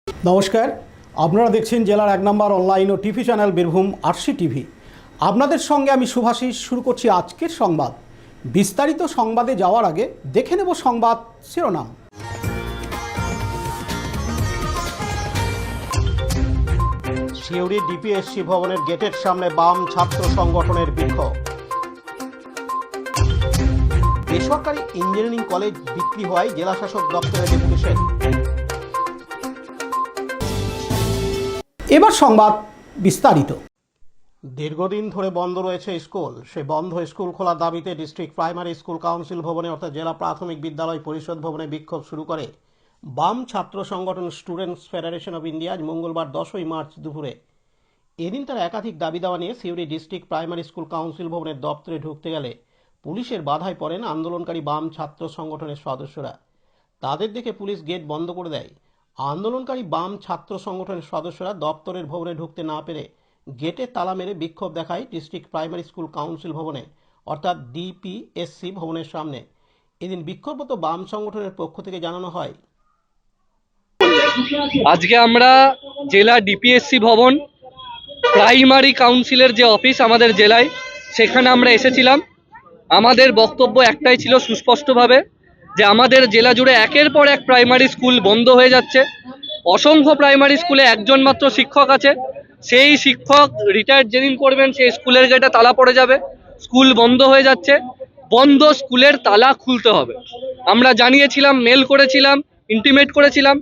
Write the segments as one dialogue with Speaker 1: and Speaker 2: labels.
Speaker 1: নমস্কার, আপনারা দেখছেন জেলার 1 নম্বর অনলাইন ও TV channel Birbhum RC TV. আপনাদের সঙ্গে আমি শুভাশিস। শুরু করছি আজকের সংবাদ। বিস্তারিত সংবাদে যাওয়ার আগে দেখে নেব সংবাদ শিরোনাম। সিউড়ি ডিপিএসসি ভবনের গেটের সামনে বাম ছাত্র সংগঠনের বিক্ষোভ। বেসরকারি ইঞ্জিনিয়ারিং কলেজ বিক্রি হওয়ায় জেলাশাসক দপ্তরে ডেপুটেশন। এবার সংবাদ বিস্তারিত। দীর্ঘদিন ধরে বন্ধ রয়েছে স্কুল। সে বন্ধ স্কুল খোলার দাবিতে ডিস্ট্রিক্ট প্রাইমারি স্কুল কাউন্সিল ভবনে অর্থাৎ জেলা প্রাথমিক বিদ্যালয় পরিষদ ভবনে বিক্ষোভ শুরু করে বাম ছাত্র সংগঠন স্টুডেন্টস ফেডারেশন অব ইন্ডিয়া আজ মঙ্গলবার 10ই মার্চ দুপুরে। এদিন তারা একাধিক দাবি দাওয়া নিয়ে Suri district primary school council ভবনের দপ্তরে ঢুকতে গেলে পুলিশের বাধায় পড়েন আন্দোলনকারী বাম ছাত্র সংগঠনের সদস্যরা। তাদের দেখে পুলিশ গেট বন্ধ করে দেয়। আন্দোলনকারী বাম ছাত্র সংগঠনের সদস্যরা দপ্তরের ভবনে ঢুকতে না পেরে গেটে তালা মেরে বিক্ষোভ দেখায় ডিস্ট্রিক্ট প্রাইমারি স্কুল কাউন্সিল ভবনে অর্থাৎ ডিপিএসসি ভবনের সামনে। এদিন বিক্ষোভরত বাম সংগঠনের পক্ষ থেকে জানানো হয়,
Speaker 2: আজকে আমরা জেলা ডিপিএসসি ভবন প্রাইমারি কাউন্সিলের যে অফিস আমাদের জেলায়, সেখানে আমরা এসেছিলাম। আমাদের বক্তব্য একটাই ছিল সুস্পষ্টভাবে, যে আমাদের জেলা জুড়ে একের পর এক প্রাইমারি স্কুল বন্ধ হয়ে যাচ্ছে। অসংখ্য প্রাইমারি স্কুলে একজন মাত্র শিক্ষক আছে। সেই শিক্ষক রিটায়ার যেদিন করবেন সেই স্কুলের গেটে তালা পড়ে যাবে। স্কুল বন্ধ হয়ে যাচ্ছে। বন্ধ স্কুলের তালা খুলতে হবে। আমরা জানিয়েছিলাম, মেল করেছিলাম, ইন্টিমেট করেছিলাম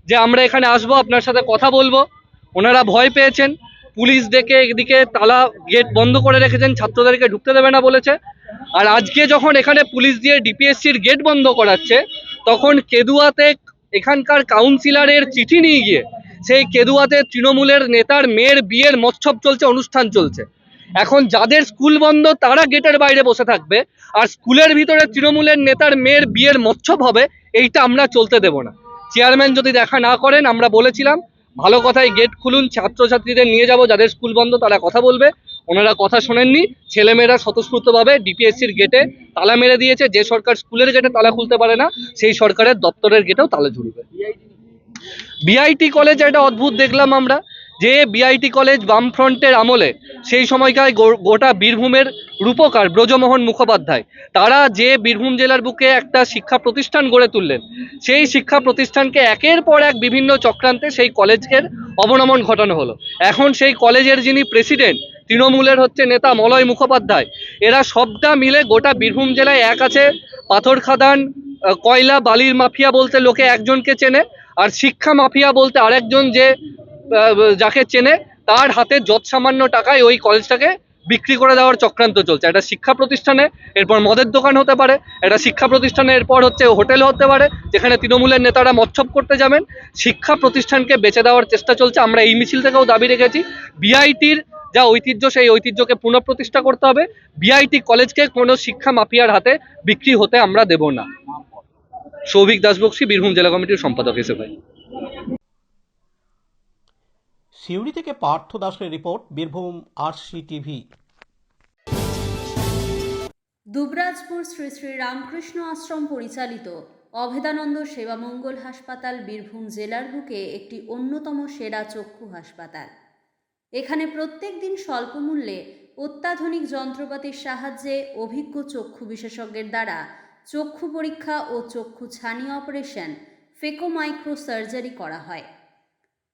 Speaker 2: যে আমরা এখানে আসবো, আপনার সাথে কথা বলবো। ওনারা ভয় পেয়েছেন। পুলিশ ডেকে এদিকে তালা গেট বন্ধ করে রেখেছেন, ছাত্রদেরকে ঢুকতে দেবে না বলেছে। আর আজকে যখন এখানে পুলিশ দিয়ে ডিপিএসসির গেট বন্ধ করাচ্ছে, তখন কেদুয়াতে এখানকার কাউন্সিলরের চিঠি নিয়ে গিয়ে সেই কেদুয়াতে তৃণমূলের নেতার মেয়ের বিয়ের মৎসব চলছে, অনুষ্ঠান চলছে। এখন যাদের স্কুল বন্ধ তারা গেটের বাইরে বসে থাকবে, আর স্কুলের ভিতরে তৃণমূলের নেতার মেয়ের বিয়ের মৎসব হবে, এইটা আমরা চলতে দেব না। চেয়ারম্যান যদি দেখা না করেন, আমরা বলেছিলাম ভালো কথায় গেট খুলুন, ছাত্রছাত্রীদের নিয়ে যাব, যাদের স্কুল বন্ধ তারা কথা বলবে। ওনারা কথা শোনেননি। ছেলেমেয়েরা স্বতঃস্ফূর্তভাবে ডিপিএসসির গেটে তালা মেরে দিয়েছে। যে সরকার স্কুলের গেটে তালা খুলতে পারে না, সেই সরকারের দপ্তরের গেটেও তালা ঝুলবে। বিআইটি কলেজ একটা অদ্ভুত দেখলাম আমরা, যে বিআইটি কলেজ বামফ্রন্টের আমলে সেই সময়কার গোটা বীরভূমের রূপকার ব্রজমোহন মুখোপাধ্যায়, তারা যে বীরভূম জেলার বুকে একটা শিক্ষা প্রতিষ্ঠান গড়ে তুললেন, সেই শিক্ষা প্রতিষ্ঠানকে একের পর এক বিভিন্ন চক্রান্তে সেই কলেজের অবনমন ঘটানো হলো। এখন সেই কলেজের যিনি প্রেসিডেন্ট, তৃণমূলের হচ্ছে নেতা মলয় মুখোপাধ্যায়, এরা সবটা মিলে গোটা বীরভূম জেলায় এক আছে পাথর খাদান, কয়লা বালির মাফিয়া বলতে লোকে একজনকে চেনে, আর শিক্ষা মাফিয়া বলতে আরেকজন, যে যাকে চেনে তার হাতে যৎ সামান্য টাকায় ওই কলেজটাকে বিক্রি করে দেওয়ার চক্রান্ত চলছে। একটা শিক্ষা প্রতিষ্ঠানে এরপর মদের দোকান হতে পারে, একটা শিক্ষা প্রতিষ্ঠানে এরপর হচ্ছে হোটেল হতে পারে, যেখানে তৃণমূলের নেতারা মৎসব করতে যাবেন। শিক্ষা প্রতিষ্ঠানকে বেচে দেওয়ার চেষ্টা চলছে। আমরা এই মিছিল থেকেও দাবি রেখেছি, বিআইটির যা ঐতিহ্য, সেই ঐতিহ্যকে পুনঃপ্রতিষ্ঠা করতে হবে। বিআইটি কলেজকে কোনো শিক্ষা মাফিয়ার হাতে বিক্রি হতে আমরা দেব না। সৌভিক দাসবক্সী, বীরভূম জেলা কমিটির সম্পাদক হিসেবে।
Speaker 1: সিউড়ি থেকে পার্থ দাসের report, Birbhum RC TV.
Speaker 3: Dubrajpur Shri Shri Ramakrishna Ashram পরিচালিত অভেদানন্দ সেবামঙ্গল হাসপাতাল বীরভূম জেলার বুকে একটি অন্যতম সেরা চক্ষু হাসপাতাল। এখানে প্রত্যেক দিন স্বল্প মূল্যে অত্যাধুনিক যন্ত্রপাতির সাহায্যে অভিজ্ঞ চক্ষু বিশেষজ্ঞের দ্বারা চক্ষু পরীক্ষা ও চক্ষু ছানি অপারেশন, ফেকো মাইক্রো সার্জারি করা হয়।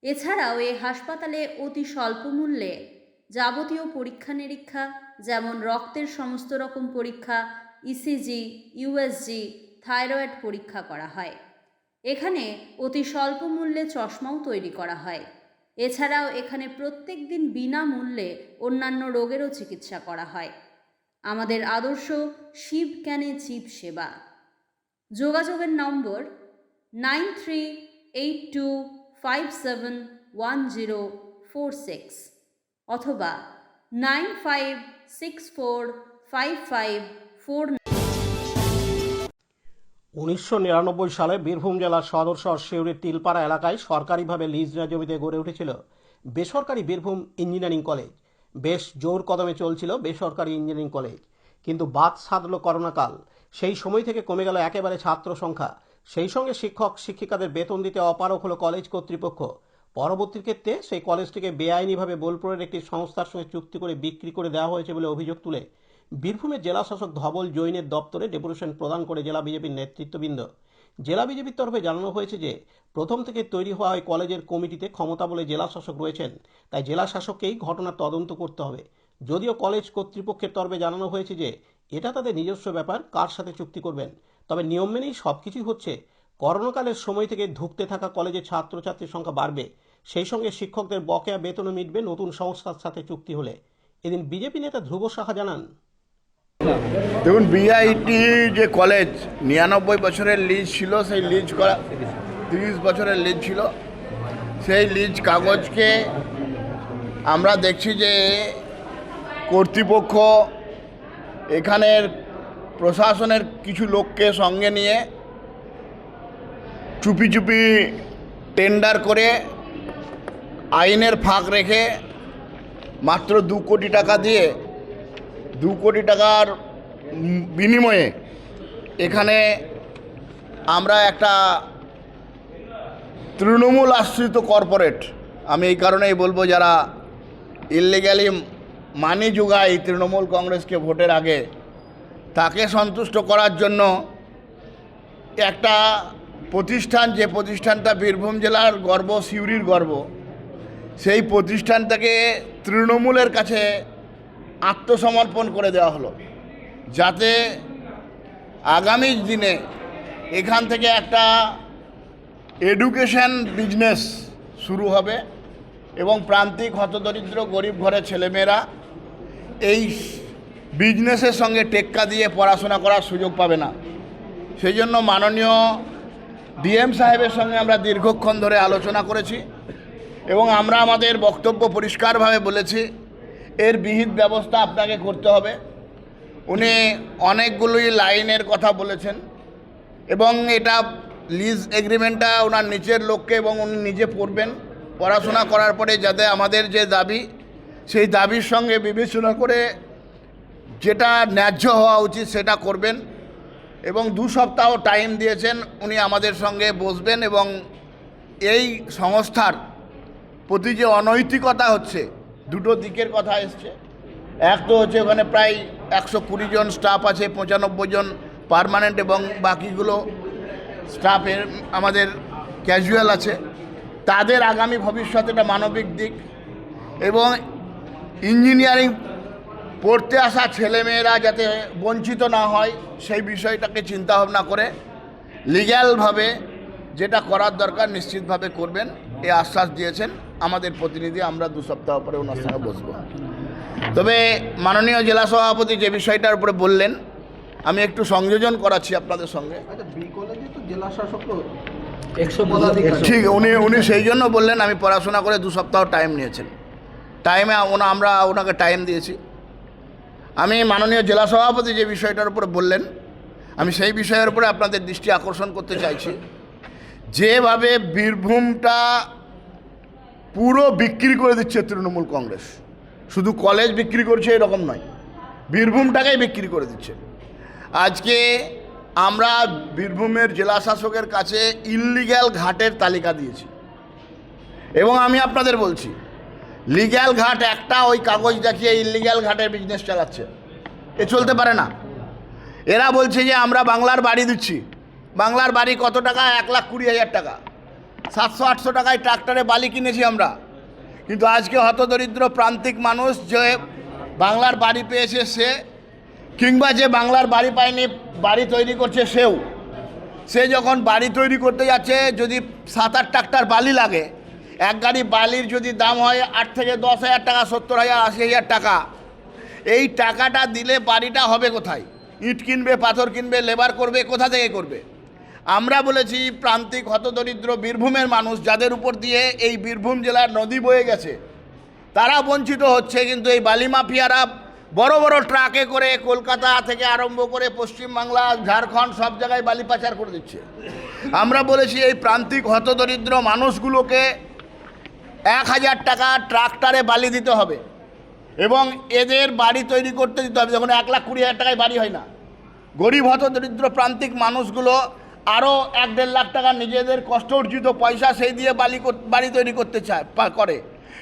Speaker 3: এছাড়াও এই হাসপাতালে অতি স্বল্প মূল্যে যাবতীয় পরীক্ষা নিরীক্ষা, যেমন রক্তের সমস্ত রকম পরীক্ষা, ইসিজি, ইউএসজি, থাইরয়েড পরীক্ষা করা হয়। এখানে অতি স্বল্প মূল্যে চশমাও তৈরি করা হয়। এছাড়াও এখানে প্রত্যেক দিন বিনামূল্যে অন্যান্য রোগেরও চিকিৎসা করা হয়। আমাদের আদর্শ শিব ক্যানে চিপ সেবা। যোগাযোগের নম্বর 9382571046 অথবা 95645549।
Speaker 1: 1999 সালে বীরভূম জেলার সদর শহর সিউড়ির তিলপাড়া এলাকায় সরকারিভাবে লিজ নেওয়া জমিতে গড়ে উঠেছিল বেসরকারি বীরভূম ইঞ্জিনিয়ারিং কলেজ। বেশ জোর কদমে চলছিল বেসরকারি ইঞ্জিনিয়ারিং কলেজ, কিন্তু বাদ সাধল করোনাকাল। সেই সময় থেকে কমে গেল একেবারে ছাত্র সংখ্যা। সেই সঙ্গে শিক্ষক শিক্ষিকাদের বেতন দিতে অপারগ হলো কলেজ কর্তৃপক্ষ। পরবর্তী ক্ষেত্রে সেই কলেজটিকে বেআইনিভাবে বোলপুরের একটি সংস্থার সঙ্গে চুক্তি করে বিক্রি করে দেওয়া হয়েছে বলে অভিযোগ তুলে বীরভূমের জেলা শাসক ধবল জৈনের দপ্তরে ডেপুটেশন প্রদান করে জেলা বিজেপির নেতৃত্ববৃন্দ। জেলা বিজেপির তরফে জানানো হয়েছে যে প্রথম থেকে তৈরি হওয়া ওই কলেজের কমিটিতে ক্ষমতা বলে জেলা শাসক রয়েছেন, তাই জেলা শাসককেই ঘটনার তদন্ত করতে হবে। যদিও কলেজ কর্তৃপক্ষের তরফে জানানো হয়েছে যে এটা তাদের নিজস্ব ব্যাপার, কার সাথে চুক্তি করবেন, তবে নিয়ম মেনেই সবকিছুই হচ্ছে। করোনাকালের সময় থেকে ধুঁকতে থাকা কলেজে ছাত্রছাত্রীর সংখ্যা বাড়বে, সেই সঙ্গে শিক্ষকদের বকেয়া বেতনও মিটবে নতুন সংস্থার সাথে চুক্তি হলে। এদিন বিজেপি নেতা ধ্রুব সাহা জানান,
Speaker 4: দেখুন, বিআইটি যে কলেজ 99 বছরের লিজ ছিল, সেই লিজ করা 30 বছরের লিজ ছিল, সেই লিজ কাগজকে আমরা দেখছি যে কর্তৃপক্ষ এখানের প্রশাসনের কিছু লোককে সঙ্গে নিয়ে চুপি চুপি টেন্ডার করে আইনের ফাঁক রেখে মাত্র 2 কোটি টাকা দিয়ে 2 কোটি টাকার বিনিময়ে এখানে আমরা একটা তৃণমূল আশ্রিত কর্পোরেট, আমি এই কারণেই বলবো, যারা ইললিগ্যালি মানি যোগায় তৃণমূল কংগ্রেসকে ভোটের আগে, তাকে সন্তুষ্ট করার জন্য একটা প্রতিষ্ঠান, যে প্রতিষ্ঠানটা বীরভূম জেলার গর্ব, সিউড়ির গর্ব, সেই প্রতিষ্ঠানটাকে তৃণমূলের কাছে আত্মসমর্পণ করে দেওয়া হলো, যাতে আগামী দিনে এখান থেকে একটা এডুকেশন বিজনেস শুরু হবে এবং প্রান্তিক হতদরিদ্র গরিব ঘরের ছেলেমেয়েরা এই বিজনেসের সঙ্গে টেক্কা দিয়ে পড়াশোনা করার সুযোগ পাবে না। সেই জন্য মাননীয় ডিএম সাহেবের সঙ্গে আমরা দীর্ঘক্ষণ ধরে আলোচনা করেছি এবং আমরা আমাদের বক্তব্য পরিষ্কারভাবে বলেছি, এর বিহিত ব্যবস্থা আপনাকে করতে হবে। উনি অনেকগুলোই লাইনের কথা বলেছেন এবং এটা লিজ এগ্রিমেন্টটা ওনার নিচের লোককে এবং উনি নিজে পড়বেন, পড়াশোনা করার পরে যাতে আমাদের যে দাবি, সেই দাবির সঙ্গে বিবেচনা করে যেটা ন্যায্য হওয়া উচিত সেটা করবেন এবং 2 সপ্তাহ টাইম দিয়েছেন। উনি আমাদের সঙ্গে বসবেন এবং এই সংস্থার প্রতি যে অনৈতিকতা হচ্ছে, দুটো দিকের কথা এসছে। এক তো হচ্ছে ওখানে প্রায় 120 জন স্টাফ আছে, 95 জন পার্মানেন্ট এবং বাকিগুলো স্টাফের আমাদের ক্যাজুয়াল আছে, তাদের আগামী ভবিষ্যৎ একটা মানবিক দিক এবং ইঞ্জিনিয়ারিং পড়তে আসা ছেলেমেয়েরা যাতে বঞ্চিত না হয় সেই বিষয়টাকে চিন্তাভাবনা করে লিগ্যালভাবে যেটা করার দরকার নিশ্চিতভাবে করবেন, এই আশ্বাস দিয়েছেন আমাদের প্রতিনিধি। আমরা 2 সপ্তাহ পরে ওনার সঙ্গে বসবো। তবে মাননীয় জেলা সভাপতি যে বিষয়টার উপরে বললেন, আমি একটু সংযোজন করাচ্ছি আপনাদের সঙ্গে। ঠিক, উনি সেই জন্য বললেন, আমি পড়াশোনা করে 2 সপ্তাহ টাইম নিয়েছেন, টাইমে আমরা ওনাকে টাইম দিয়েছি। আমি মাননীয় জেলা সভাপতি যে বিষয়টার উপরে বললেন, আমি সেই বিষয়ের উপরে আপনাদের দৃষ্টি আকর্ষণ করতে চাইছি। যেভাবে বীরভূমটা পুরো বিক্রি করে দিচ্ছে তৃণমূল কংগ্রেস, শুধু কলেজ বিক্রি করছে এরকম নয়, বীরভূমটাকেই বিক্রি করে দিচ্ছে। আজকে আমরা বীরভূমের জেলা শাসকের কাছে ইললিগ্যাল ঘাটের তালিকা দিয়েছি এবং আমি আপনাদের বলছি, লিগ্যাল ঘাট একটা, ওই কাগজ দেখিয়ে ইললিগ্যাল ঘাটের বিজনেস চালাচ্ছে, এ চলতে পারে না। এরা বলছে যে আমরা বাংলার বাড়ি দিচ্ছি। বাংলার বাড়ি কত টাকা? 1,20,000 টাকা। 700-800 টাকায় ট্রাক্টরে বালি কিনেছি আমরা। কিন্তু আজকে হতদরিদ্র প্রান্তিক মানুষ যে বাংলার বাড়ি পেয়েছে সে, কিংবা যে বাংলার বাড়ি পায়নি, বাড়ি তৈরি করছে সে যখন বাড়ি তৈরি করতে যাচ্ছে, যদি 7-8 ট্রাক্টর বালি লাগে, এক গাড়ি বালির যদি দাম হয় 8 থেকে 10,000 টাকা, 70,000 80,000 টাকা, এই টাকাটা দিলে বাড়িটা হবে কোথায়? ইট কিনবে, পাথর কিনবে, লেবার করবে, কোথা থেকে করবে? আমরা বলেছি প্রান্তিক হতদরিদ্র বীরভূমের মানুষ, যাদের উপর দিয়ে এই বীরভূম জেলার নদী বয়ে গেছে, তারা বঞ্চিত হচ্ছে। কিন্তু এই বালি মাফিয়ারা বড় বড় ট্রাকে করে কলকাতা থেকে আরম্ভ করে পশ্চিমবাংলা, ঝাড়খণ্ড সব জায়গায় বালি পাচার করে দিচ্ছে। আমরা বলেছি এই প্রান্তিক হতদরিদ্র মানুষগুলোকে 1,000 টাকা ট্রাক্টরে বালি দিতে হবে এবং এদের বাড়ি তৈরি করতে দিতে হবে। যখন 1,20,000 টাকায় বাড়ি হয় না, গরিব হতদরিদ্র প্রান্তিক মানুষগুলো আরও 1-1.5 লাখ টাকা নিজেদের কষ্ট অর্জিত পয়সা সেই দিয়ে বাড়ি তৈরি করতে করে,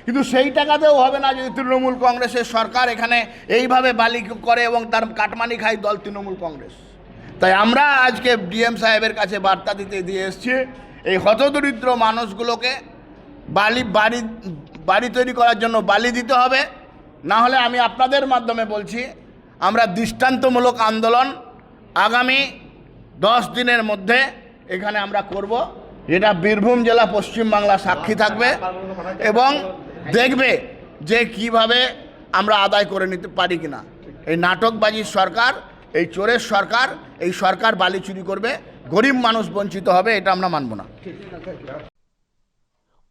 Speaker 4: কিন্তু সেই টাকাতেও হবে না যদি তৃণমূল কংগ্রেসের সরকার এখানে এইভাবে বালি করে এবং তার কাটমানি খায় দল তৃণমূল কংগ্রেস। তাই আমরা আজকে ডিএম সাহেবের কাছে বার্তা দিয়ে এসেছি, এই হতদরিদ্র মানুষগুলোকে বাড়ি তৈরি করার জন্য বালি দিতে হবে, না হলে আমি আপনাদের মাধ্যমে বলছি আমরা দৃষ্টান্তমূলক আন্দোলন আগামী 10 দিনের মধ্যে এখানে আমরা করব, যেটা বীরভূম জেলা পশ্চিমবাংলা সাক্ষী থাকবে এবং দেখবে যে কিভাবে আমরা আদায় করে নিতে পারি কিনা। এই নাটকবাজির সরকার, এই চোরের সরকার, এই সরকার বালি চুরি করবে, গরিব মানুষ বঞ্চিত হবে, এটা আমরা মানব না।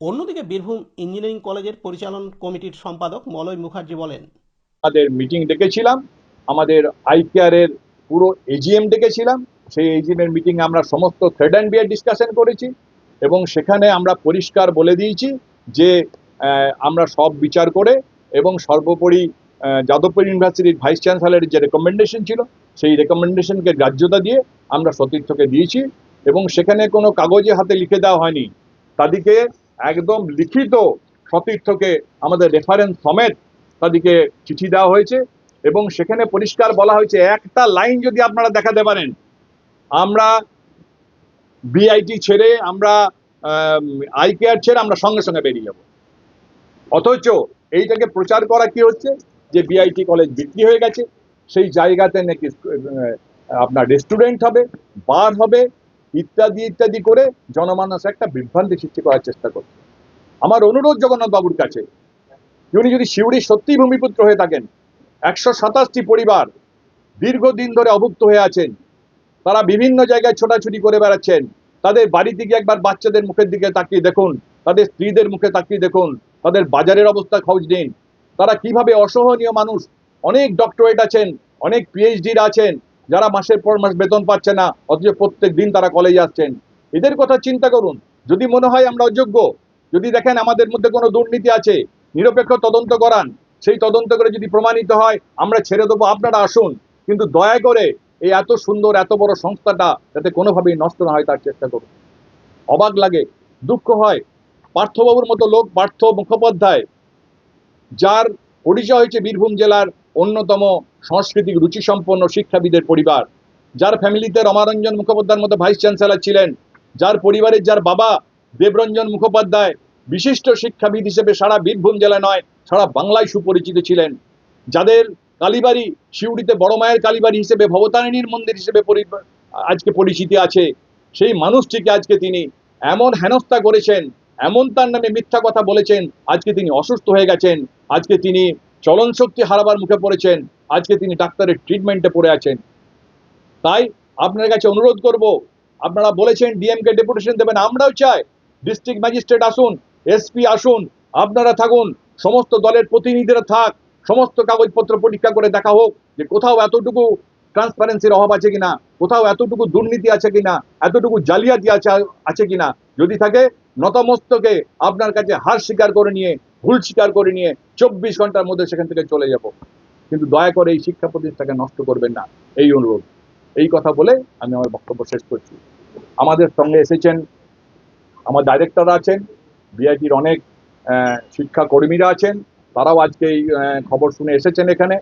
Speaker 1: অন্যদিকে বীরভূম ইঞ্জিনিয়ারিং কলেজের পরিচালন কমিটির সম্পাদক মলয় মুখার্জি বলেন,
Speaker 5: আমাদের মিটিং ডেকেছিলাম, আমাদের আইকেয়ারের পুরো এজিএম ডেকেছিলাম। সেই এজিএমের মিটিংয়ে আমরা সমস্ত থ্রেড অ্যান্ড বিয়ার ডিসকাশন করেছি এবং সেখানে আমরা পরিষ্কার বলে দিয়েছি যে আমরা সব বিচার করে এবং সর্বোপরি যাদবপুর ইউনিভার্সিটির ভাইস চ্যান্সেলরের যে রেকমেন্ডেশন ছিল সেই রেকমেন্ডেশনকে গ্রাহ্যতা দিয়ে আমরা সতীর্থকে দিয়েছি এবং সেখানে কোনো কাগজে হাতে লিখে দেওয়া হয়নি, তাদেরকে একদম লিখিত সতীর্থকে আমাদের রেফারেন্স সমেত তাদেরকে চিঠি দেওয়া হয়েছে এবং সেখানে পরিষ্কার বলা হয়েছে একটা লাইন যদি আপনারা দেখাতে পারেন আমরা বিআইটি ছেড়ে, আমরা আইকেয়ার ছেড়ে আমরা সঙ্গে সঙ্গে বেরিয়ে যাব। অথচ এইটাকে প্রচার করা কি হচ্ছে যে বিআইটি কলেজ বিক্রি হয়ে গেছে, সেই জায়গাতে নাকি আপনার রেস্টুরেন্ট হবে, বার হবে, ইত্যাদি ইত্যাদি করে জনমানসে একটা বিভ্রান্তি সৃষ্টি করার চেষ্টা করছে। আমার অনুরোধ জগন্নাথ বাবুর কাছে, উনি যদি সিউড়ি সত্যি ভূমিপুত্র হয়ে থাকেন, 127টি পরিবার দীর্ঘদিন ধরে অভুক্ত হয়ে আছেন, তারা বিভিন্ন জায়গায় ছোটাছুটি করে বেড়াচ্ছেন, তাদের বাড়ি থেকে একবার বাচ্চাদের মুখের দিকে তাকিয়ে দেখুন, তাদের স্ত্রীদের মুখে তাকিয়ে দেখুন, তাদের বাজারের অবস্থা খোঁজ নিন, তারা কিভাবে অসহনীয় মানুষ। অনেক ডক্টরেট আছেন, অনেক পিএইচডিরা আছেন, যারা মাসের পর মাস বেতন পাচ্ছে না, অথচ প্রত্যেক দিন তারা কলেজে আসছেন। এদের কথা চিন্তা করুন। যদি মনে হয় আমরা অযোগ্য, যদি দেখেন আমাদের মধ্যে কোনো দুর্নীতি আছে, নিরপেক্ষ তদন্ত করান, সেই তদন্ত করে যদি প্রমাণিত হয় আমরা ছেড়ে দেবো, আপনারা আসুন, কিন্তু দয়া করে এই এত সুন্দর এত বড় সংস্থাটা যাতে কোনোভাবেই নষ্ট না হয় তার চেষ্টা করুন। অবাক লাগে, দুঃখ হয়, পার্থবাবুর মতো লোক, পার্থ মুখোপাধ্যায়, যার পরিচয় হয়েছে বীরভূম জেলার অন্যতম সাংস্কৃতিক রুচিসম্পন্ন শিক্ষাবিদের পরিবার, যার ফ্যামিলিতে রমারঞ্জন মুখোপাধ্যায়ের মতো ভাইস চ্যান্সেলর ছিলেন, যার পরিবারের যার বাবা দেবরঞ্জন মুখোপাধ্যায় বিশিষ্ট শিক্ষাবিদ হিসেবে সারা বীরভূম জেলা নয় সারা বাংলায় সুপরিচিত ছিলেন, যাদের কালীবাড়ি সিউড়িতে বড় মায়ের কালীবাড়ি হিসেবে, ভবতারিণীর মন্দির হিসেবে আজকে পরিচিতি আছে, সেই মানুষটিকে আজকে তিনি এমন হেনস্থা করেছেন, এমন তার নামে মিথ্যা কথা বলেছেন, আজকে তিনি অসুস্থ হয়ে গেছেন, আজকে তিনি চলন শক্তি হারাবার মুখে পড়েছেন, আজকে তিনি ডাক্তারের ট্রিটমেন্টে পড়ে আছেন। তাই আপনার কাছে অনুরোধ করব, আপনারা বলেছেন ডিএমকে ডেপুটেশন দেবেন, আমরাও চাই ডিস্ট্রিক্ট ম্যাজিস্ট্রেট আসুন, এসপি আসুন, আপনারা থাকুন, সমস্ত দলের প্রতিনিধিরা থাক, সমস্ত কাগজপত্র পরীক্ষা করে দেখা হোক যে কোথাও এতটুকু ট্রান্সপারেন্সির অভাব আছে কিনা, কোথাও এতটুকু দুর্নীতি আছে কিনা, এতটুকু জালিয়াতি আছে কিনা। যদি থাকে নতমস্তকে আপনার কাছে হার স্বীকার করে নিয়ে, ভুল স্বীকার করে নিয়ে 24 ঘন্টার মধ্যে সেখান থেকে চলে যাব, কিন্তু দয়া করে এই শিক্ষা প্রতিষ্ঠানকে নষ্ট করবেন না, এই অনুরোধ। এই কথা বলে আমি আমার বক্তব্য শেষ করছি। আমাদের সঙ্গে এসেছেন আমার ডাইরেক্টররা আছেন, বিআইটির অনেক শিক্ষা কর্মীরা আছেন, তারাও আজকে এই খবর শুনে এসেছেন এখানে।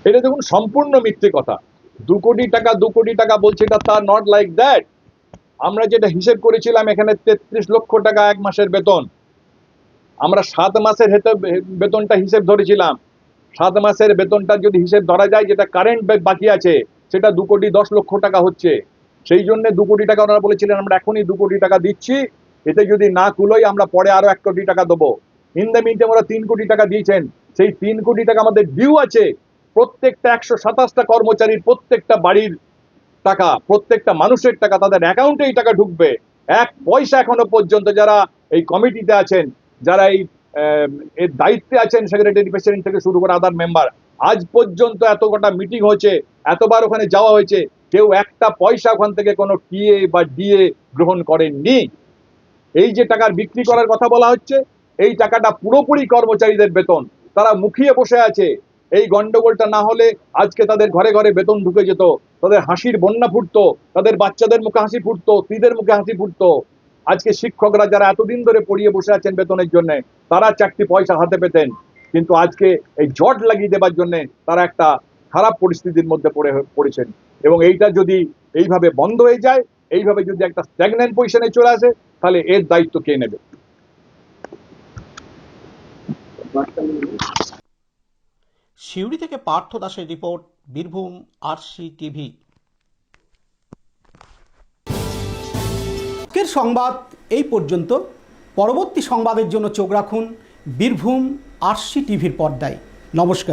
Speaker 5: এটা দেখুন সম্পূর্ণ মিথ্যে কথা। 2 কোটি টাকা 2 কোটি টাকা বলছে, এটা তার নট লাইক দ্যাট। আমরা যেটা হিসেব করেছিলাম এখানে 33 লক্ষ টাকা 1 মাসের বেতন, আমরা 7 মাসের বেতনটা হিসেব ধরেছিলাম। 7 মাসের বেতনটা যদি হিসেব ধরা যায়, যেটা কারেন্ট বাকি আছে সেটা 2 কোটি 10 লক্ষ টাকা হচ্ছে। সেই জন্য 2 কোটি টাকা ওনারা বলেছিলেন আমরা এখনই 2 কোটি টাকা দিচ্ছি, এতে যদি না কুলোই আমরা পরে আরো 1 কোটি টাকা দেবো। ইন দ্য মিন টাইম ওরা 3 কোটি টাকা দিয়েছেন। সেই 3 কোটি টাকা আমাদের ডিউ আছে। প্রত্যেকটা 127টা কর্মচারীর প্রত্যেকটা বাড়ির টাকা, প্রত্যেকটা মানুষের টাকা, তাদের অ্যাকাউন্টে এই টাকা ঢুকবে। 1 পয়সা এখনো পর্যন্ত যারা এই কমিটিতে আছেন, যারা এই এর দায়িত্বে আছেন, সেক্রেটারি প্রেসিডেন্ট থেকে শুরু করে আদার মেম্বার, আজ পর্যন্ত এত কটা মিটিং হয়েছে, এতবার ওখানে যাওয়া হয়েছে, কেউ একটা পয়সা ওখান থেকে কোনো টিএ বা ডিএ গ্রহণ করেননি। এই যে টাকার বিক্রি করার কথা বলা হচ্ছে, এই টাকাটা পুরোপুরি কর্মচারীদের বেতন, তারা মুখিয়ে বসে আছে। এই গন্ডগোলটা না হলে আজকে তাদের ঘরে ঘরে বেতন ঢুকে যেত, তাদের হাসির বন্যা ফুটতো, তাদের বাচ্চাদের মুখে হাসি ফুটতো, স্ত্রীদের মুখে হাসি ফুটতো। আজকে শিক্ষকরা যারা এতদিন ধরে পড়িয়ে বসে আছেন বেতনের জন্য, তারা চারটি পয়সা হাতে পেতেন, কিন্তু আজকে এই জট লাগিয়ে দেবার জন্য তারা একটা খারাপ পরিস্থিতির মধ্যে পড়েছেন। এবং এইটা যদি এইভাবে বন্ধ হয়ে যায়, এইভাবে যদি একটা স্ট্যাগন্যান্ট পজিশনে চলে আসে, তাহলে এর দায়িত্ব কে নেবে?
Speaker 1: সিউড়ি থেকে পার্থ দাসের রিপোর্ট, বীরভূম আরসি টিভি। আজকের সংবাদ এই পর্যন্ত। পরবর্তী সংবাদের জন্য চোখ রাখুন বীরভূম আরসি টিভির পর্দায়। নমস্কার।